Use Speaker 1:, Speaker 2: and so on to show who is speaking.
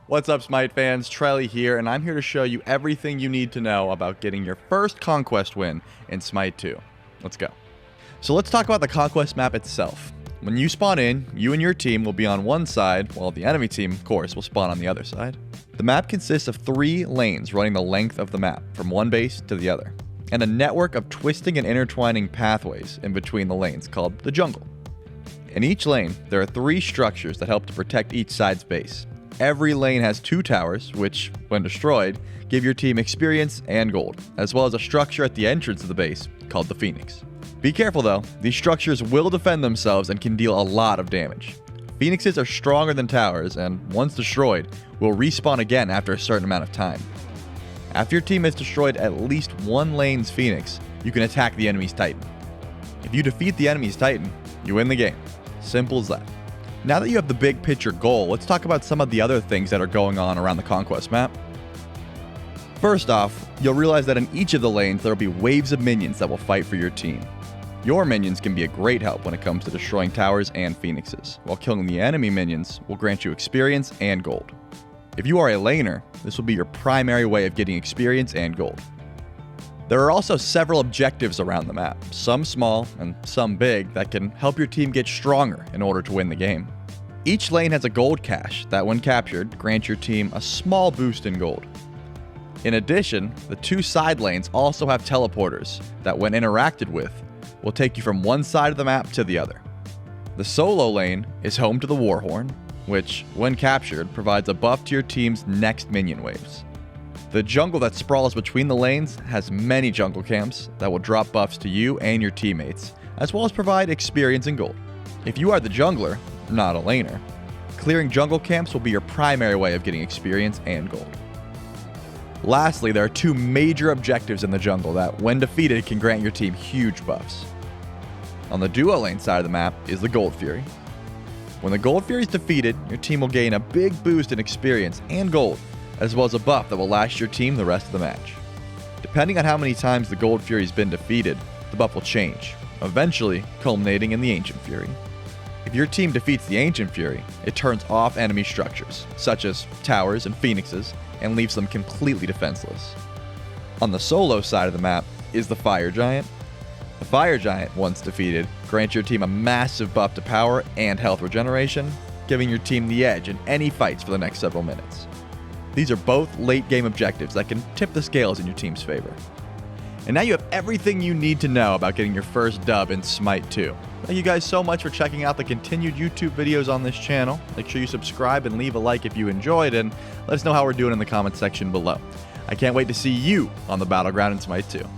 Speaker 1: What's up, Smite fans? Trelly here, and I'm here to show you everything you need to know about getting your first Conquest win in SMITE 2. Let's go. So let's talk about the Conquest map itself. When you spawn in, you and your team will be on one side, while the enemy team, of course, will spawn on the other side. The map consists of 3 lanes running the length of the map, from one base to the other, and a network of twisting and intertwining pathways in between the lanes called the jungle. In each lane, there are 3 structures that help to protect each side's base. Every lane has 2 towers, which, when destroyed, give your team experience and gold, as well as a structure at the entrance of the base called the Phoenix. Be careful though, these structures will defend themselves and can deal a lot of damage. Phoenixes are stronger than towers, and once destroyed, will respawn again after a certain amount of time. After your team has destroyed at least one lane's Phoenix, you can attack the enemy's Titan. If you defeat the enemy's Titan, you win the game. Simple as that. Now that you have the big picture goal, let's talk about some of the other things that are going on around the Conquest map. First off, you'll realize that in each of the lanes there will be waves of minions that will fight for your team. Your minions can be a great help when it comes to destroying towers and Phoenixes, while killing the enemy minions will grant you experience and gold. If you are a laner, this will be your primary way of getting experience and gold. There are also several objectives around the map, some small and some big, that can help your team get stronger in order to win the game. Each lane has a gold cache that, when captured, grants your team a small boost in gold. In addition, the 2 side lanes also have teleporters that, when interacted with, will take you from one side of the map to the other. The solo lane is home to the Warhorn, which, when captured, provides a buff to your team's next minion waves. The jungle that sprawls between the lanes has many jungle camps that will drop buffs to you and your teammates, as well as provide experience and gold. If you are the jungler, not a laner, clearing jungle camps will be your primary way of getting experience and gold. Lastly, there are 2 major objectives in the jungle that, when defeated, can grant your team huge buffs. On the duo lane side of the map is the Gold Fury. When the Gold Fury is defeated, your team will gain a big boost in experience and gold, as well as a buff that will last your team the rest of the match. Depending on how many times the Gold Fury has been defeated, the buff will change, eventually culminating in the Ancient Fury. If your team defeats the Ancient Fury, it turns off enemy structures, such as towers and Phoenixes, and leaves them completely defenseless. On the solo side of the map is the Fire Giant. The Fire Giant, once defeated, grants your team a massive buff to power and health regeneration, giving your team the edge in any fights for the next several minutes. These are both late game objectives that can tip the scales in your team's favor. And now you have everything you need to know about getting your first dub in SMITE 2. Thank you guys so much for checking out the continued YouTube videos on this channel. Make sure you subscribe and leave a like if you enjoyed, and let us know how we're doing in the comments section below. I can't wait to see you on the Battleground in SMITE 2.